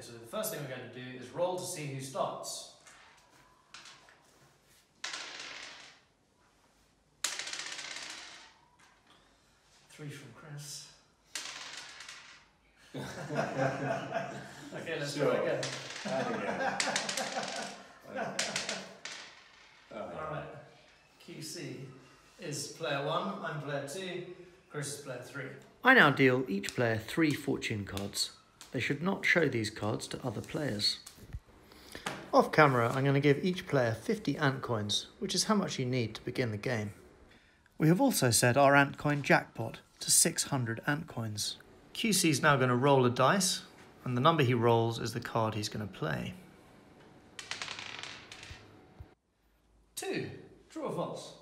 so the first thing we're going to do is roll to see who starts. Three from Chris. Okay, let's try again. Alright, QC is player 1, I'm player 2, Chris is player 3. I now deal each player 3 fortune cards. They should not show these cards to other players. Off camera, I'm going to give each player 50 ant coins, which is how much you need to begin the game. We have also set our ant coin jackpot to 600 ant coins. QC is now going to roll a dice, and the number he rolls is the card he's going to play. 2. True or false?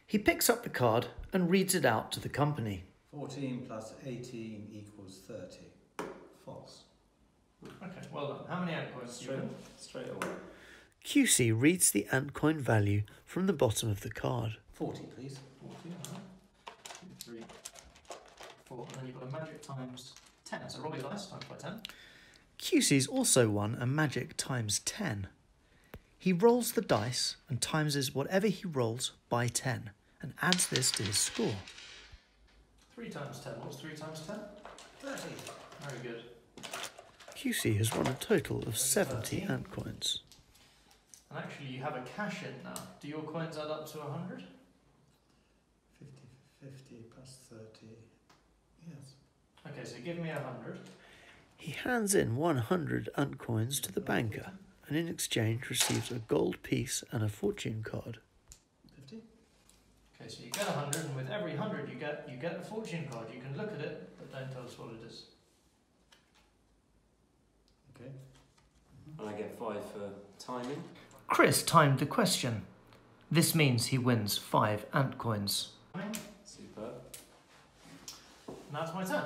He picks up the card and reads it out to the company. 14 plus 18 equals 30. False. Okay, well done. How many ant coins do you win? Straight away. QC reads the ant coin value from the bottom of the card. 40, please. 40, alright. 2, 3, 4, and then you've got a magic times 10. So roll your dice times by 10. QC's also won a magic times 10. He rolls the dice and times whatever he rolls by 10 and adds this to his score. 3 times 10. What's 3 times 10? 30. Very good. QC has won a total of 70 ant coins. And actually you have a cash in now. Do your coins add up to 100? 50 plus 30. Yes. Okay, so give me 100. He hands in 100 ant coins to the banker and in exchange receives a gold piece and a fortune card. 50. Okay, so you get 100, and with every 100 you get a fortune card. You can look at it, but don't tell us what it is. Okay. And I get 5 for timing. Chris timed the question. This means he wins 5 ant coins. Superb. Now it's my turn.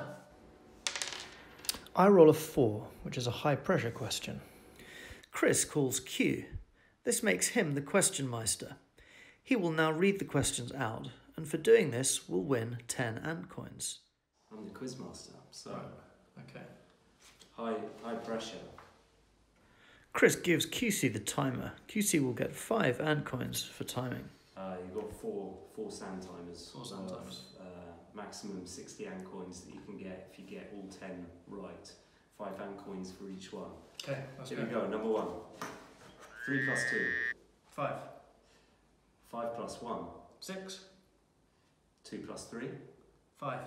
I roll a 4, which is a high pressure question. Chris calls Q. This makes him the question meister. He will now read the questions out, and for doing this will win 10 ant coins. I'm the quizmaster, so Okay. high pressure. Chris gives QC the timer. QC will get 5 ant coins for timing. You've got four sand timers. 4 sand timers. Maximum 60 ant coins that you can get if you get all 10 right. 5 ant coins for each one. Okay, let's Here go. we go. Number 1. 3 plus 2. 5. 5 plus 1. 6. 2 plus 3. 5.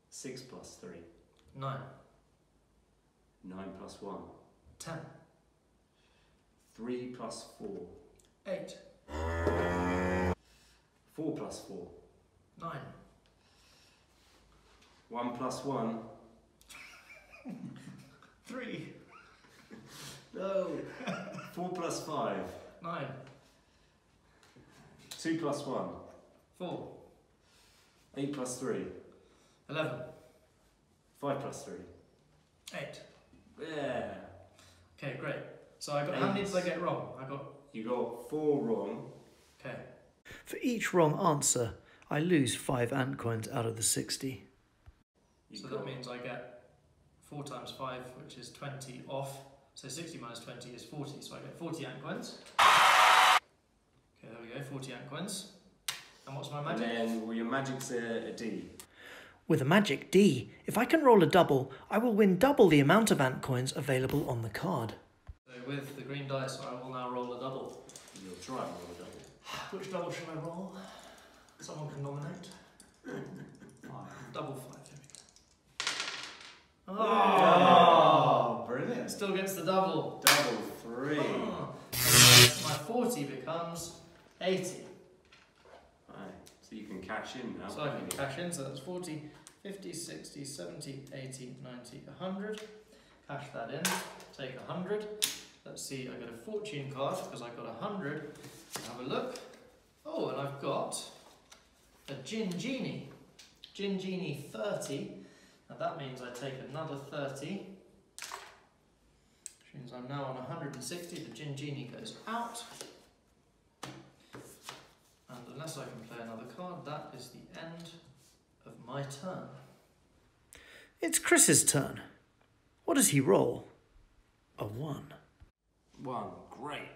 6 plus 3. 9. 9 plus 1. 10. 3 plus 4. 8. 4 plus 4. 9. 1 plus 1. 3. No. 4 plus 5. 9. 2 plus 1. 4. 8 plus 3. 11. 5 plus 3. 8. Yeah. Okay, great. So I got, how many did I get wrong? You got 4 wrong. Okay. For each wrong answer, I lose 5 ant coins out of the 60. So that means I get 4 times 5, which is 20 off. So 60 minus 20 is 40, so I get 40 ant coins. Okay, there we go, 40 ant coins. And what's my magic? And then, well, your magic's a D. With a magic D, if I can roll a double, I will win double the amount of ant coins available on the card. So with the green dice, I will now roll a double. You'll try and roll a double. Which double should I roll? Someone can nominate. 5. Double 5, there we go. Oh, brilliant. Still gets the double. Double 3. Oh. So my 40 becomes 80. Right, so you can cash in now. So I can cash in, so that's 40, 50, 60, 70, 80, 90, 100. Cash that in, take 100. Let's see, I got a fortune card because I got 100. Have a look. Oh, and I've got a Gin Genie. Gin Genie 30. And that means I take another 30. Which means I'm now on 160. The Gin Genie goes out. And unless I can play another card, that is the end of my turn. It's Chris's turn. What does he roll? A 1. 1, great.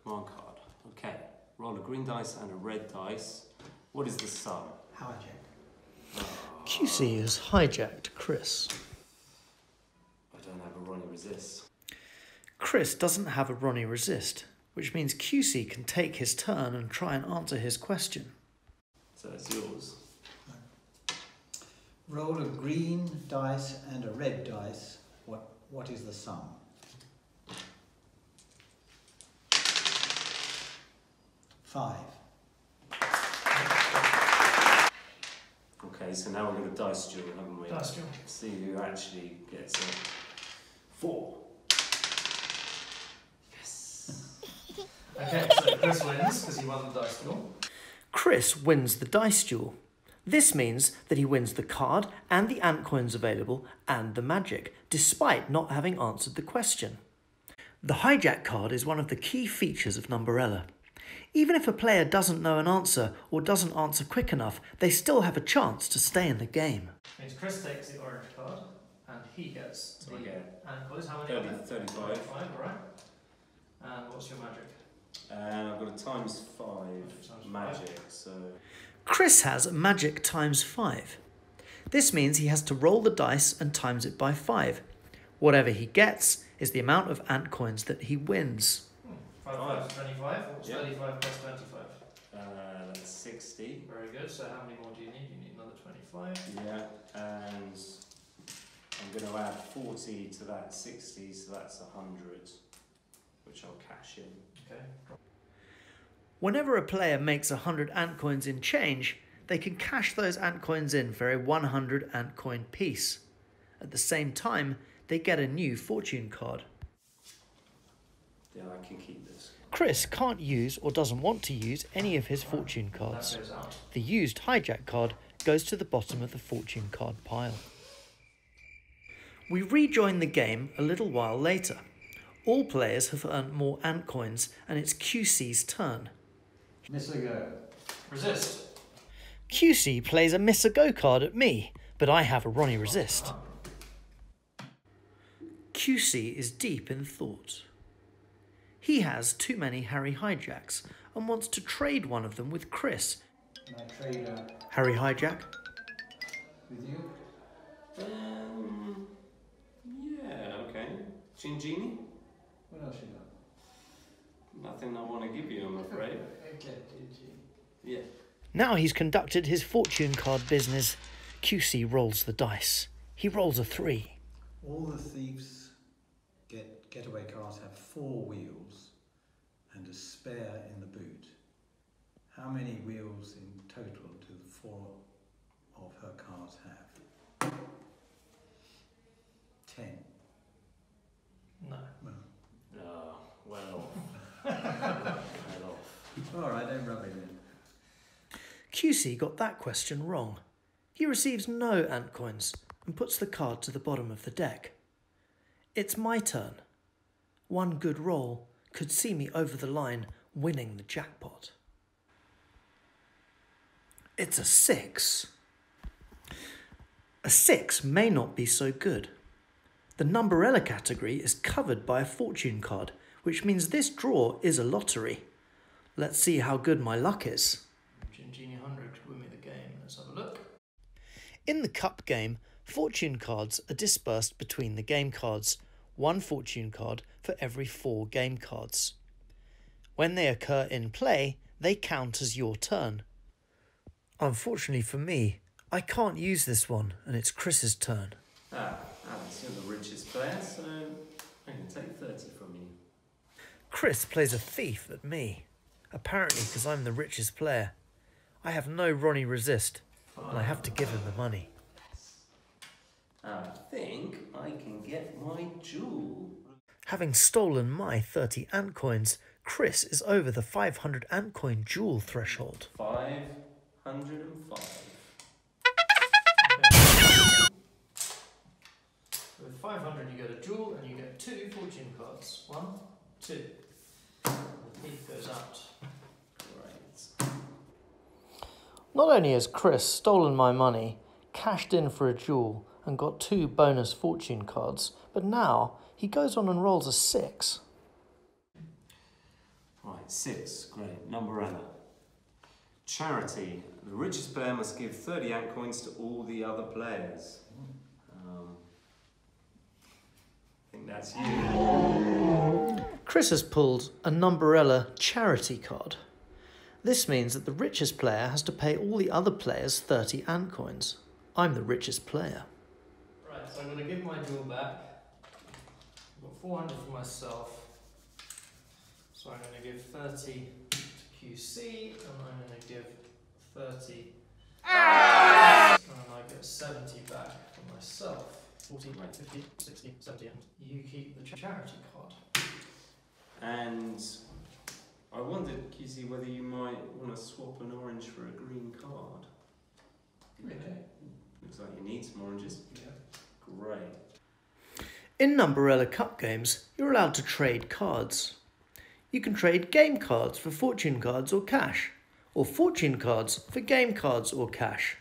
Command card. Okay, roll a green dice and a red dice. What is the sum? Hijack. QC has hijacked Chris. I don't have a Ronnie resist. Chris doesn't have a Ronnie resist, which means QC can take his turn and try and answer his question. So it's yours. Roll a green dice and a red dice. What is the sum? Five. Okay, so now we're going to dice duel, haven't we? Dice duel. See who actually gets it. 4. Yes. Okay, so Chris wins because he won the dice duel. Chris wins the dice duel. This means that he wins the card and the ant coins available and the magic, despite not having answered the question. The hijack card is one of the key features of Numberella. Even if a player doesn't know an answer or doesn't answer quick enough, they still have a chance to stay in the game. Means Chris takes the orange card and he gets the ant coins. How many? 30, 35. 35, alright. And what's your magic? I've got a times 5 Times magic, so... Chris has magic times 5. This means he has to roll the dice and times it by 5. Whatever he gets is the amount of ant coins that he wins. 5 times 25. What's Yeah. 35 plus 25? That's 60. Very good. So how many more do you need? You need another 25. Yeah, and I'm going to add 40 to that 60, so that's 100, which I'll cash in. Okay. Whenever a player makes 100 ant coins in change, they can cash those ant coins in for a 100 ant coin piece. At the same time, they get a new fortune card. Yeah, I can keep this. Chris can't use or doesn't want to use any of his fortune cards. That goes out. The used hijack card goes to the bottom of the fortune card pile. We rejoin the game a little while later. All players have earned more ant coins and it's QC's turn. Miss a go. Resist. QC plays a miss a go card at me, but I have a Ronnie resist. QC is deep in thought. He has too many Harry hijacks and wants to trade one of them with Chris. Can I trade Harry hijack? with you? Yeah, okay. Genie? What else you got? Nothing I want to give you, I'm afraid. Okay, Yeah. Now he's conducted his fortune card business. QC rolls the dice. He rolls a 3. All the thieves' getaway cars have 4 wheels and a spare in the boot. How many wheels in total do the 4 of her cars have? 10. No. Well, Well off. all right, don't rub it in. QC got that question wrong. He receives no ant coins and puts the card to the bottom of the deck. It's my turn. One good roll could see me over the line winning the jackpot. It's a 6. A 6 may not be so good. The Numberella category is covered by a fortune card, which means this draw is a lottery. Let's see how good my luck is. Genie 100 could win me the game. Let's have a look. In the cup game, fortune cards are dispersed between the game cards, 1 fortune card for every 4 game cards. When they occur in play, they count as your turn. Unfortunately for me, I can't use this one, and it's Chris's turn. Alex, you're the richest player, so I can take 30 from you. Chris plays a thief at me, apparently because I'm the richest player. I have no Ronnie resist, and I have to give him the money. I think I can get my jewel. Having stolen my 30 ant coins, Chris is over the 500 ant coin jewel threshold. 505. With 500 you get a jewel and you get 2 fortune cards. 1, 2. The thief goes out. Great. Not only has Chris stolen my money, cashed in for a jewel, and got 2 bonus fortune cards, but now he goes on and rolls a 6. Right, 6, great. Numberella. Charity. The richest player must give 30 ant coins to all the other players. I think that's you. Chris has pulled a Numberella charity card. This means that the richest player has to pay all the other players 30 ant coins. I'm the richest player. Right, so I'm going to give my jewel back. I've got 400 for myself. So I'm going to give 30 to QC, and I'm going to give 30. And I get 70 back for myself. 40, 50, 60, 70, and you keep the charity card. And I wondered, QC, whether you might want to swap an orange for a green card. Okay. Looks like you need some oranges. Yeah. Great. In Numberella Cup games, you're allowed to trade cards. You can trade game cards for fortune cards or cash, or fortune cards for game cards or cash.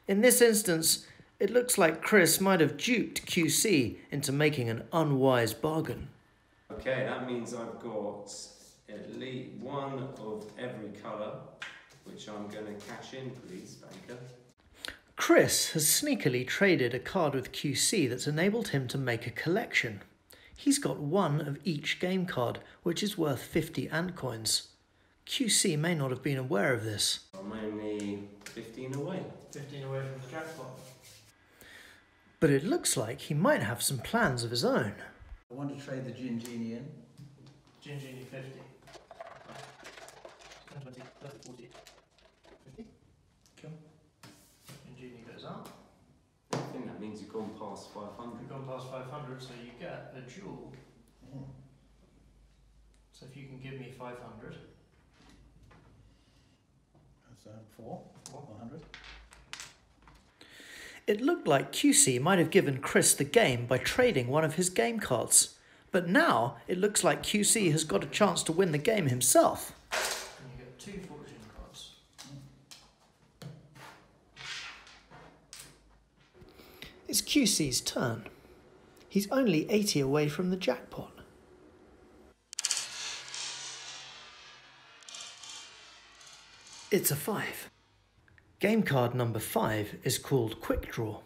In this instance, it looks like Chris might have duped QC into making an unwise bargain. Okay, that means I've got at least one of every colour, which I'm going to cash in, please, banker. Chris has sneakily traded a card with QC that's enabled him to make a collection. He's got 1 of each game card, which is worth 50 ant coins. QC may not have been aware of this. I'm only 15 away. 15 away from the jackpot. But it looks like he might have some plans of his own. I want to trade the Gin Genie in. Gin Genie 50. 20, 30, 40, 50. Cool. Gin Genie goes up. I think that means you've gone past 500. You've gone past 500, so you get a jewel. Mm. So if you can give me 500. That's 4. 100. It looked like QC might have given Chris the game by trading one of his game cards. But now it looks like QC has got a chance to win the game himself. And you get 2 fortune cards. It's QC's turn. He's only 80 away from the jackpot. It's a 5. Game card number 5 is called Quick Draw.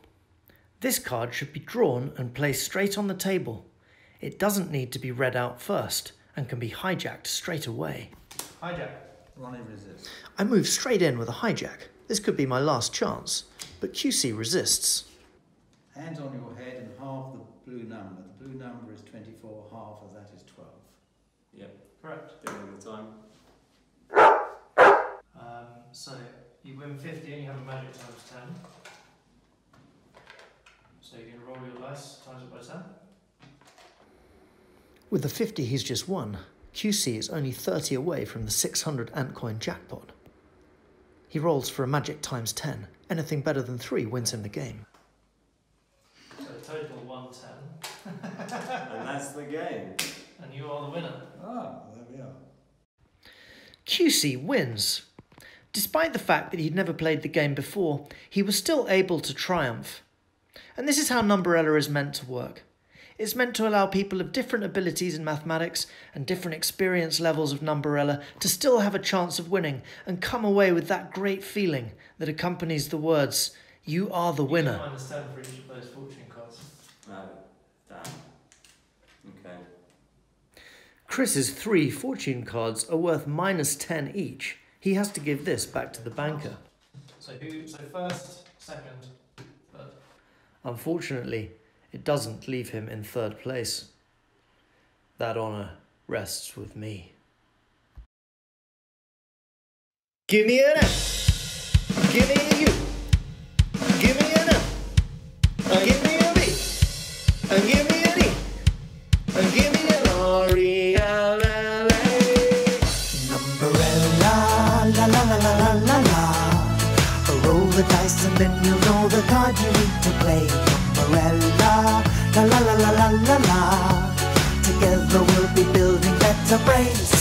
This card should be drawn and placed straight on the table. It doesn't need to be read out first and can be hijacked straight away. Hijack. Ronnie resists. I move straight in with a hijack. This could be my last chance, but QC resists. Hands on your head and half the blue number. The blue number is 24, half of that is 12. Yep, Correct. doing the time. So you win 50 and you have a magic times 10. So you can roll your dice, times it by 10. With the 50 he's just won, QC is only 30 away from the 600 ant coin jackpot. He rolls for a magic times 10. Anything better than 3 wins him the game. So total 110. And that's the game. And you are the winner. Ah, there we are. QC wins. Despite the fact that he'd never played the game before, he was still able to triumph. And this is how Numberella is meant to work. It's meant to allow people of different abilities in mathematics and different experience levels of Numberella to still have a chance of winning and come away with that great feeling that accompanies the words, "You are the winner." You get -10 for each of those fortune cards. Oh, damn. Okay. Chris's 3 fortune cards are worth -10 each. He has to give this back to the banker. So first, second, third. Unfortunately, it doesn't leave him in 3rd place. That honour rests with me. Give me an F. Give me a U. Give me an F. Give me a B. Give me an E. Give me an R-E-L-L-A. Numberella, la la la la la la la. Roll the dice and then you'll know the card you need to play. Numberella, la la la la la la la. Together we'll be building better brains.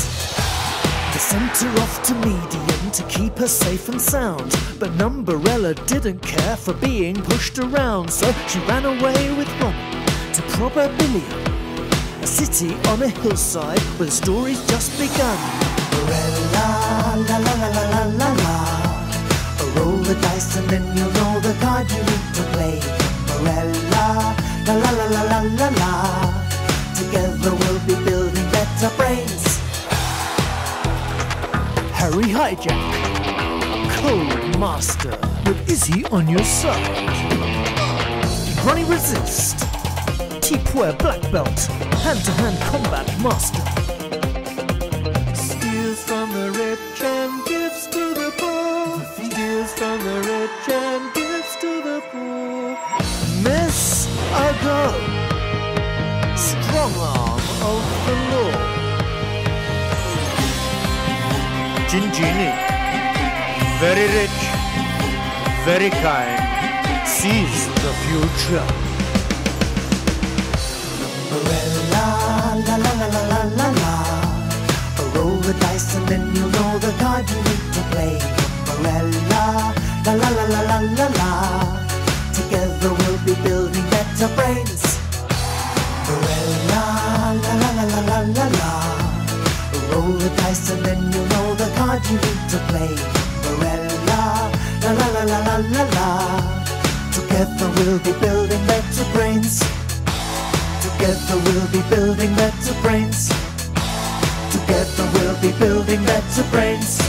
The center off to medium to keep her safe and sound. But Numberella didn't care for being pushed around, so she ran away with Ronnie to Probabilia, a city on a hillside where the story's just begun. Numberella, la la la la la la la. Roll the dice and then you'll know the card you need to play. Numberella, la la la la la la la. Together we'll be building better brains. Harry Hijack, Cold Master, but is he on your side? Ronnie Resist, Tipware Black Belt, hand-to-hand combat master. Steals from the rich and gives to the poor. Steals from the rich and gives to the poor. Miss Ago, strong arm of the law. Ginjini, very rich, very kind, sees the future. Numberella, la la la la la la la. Roll the dice and then you'll know the card you need to play. Numberella, la la la la la la la. Together we'll be building better brains. Numberella, la la la la la la la. Roll the dice and then you'll know the card you need to play. Numberella, la la la la la la la. Together we'll be building better brains. Together we'll be building better brains. Together we'll be building better brains.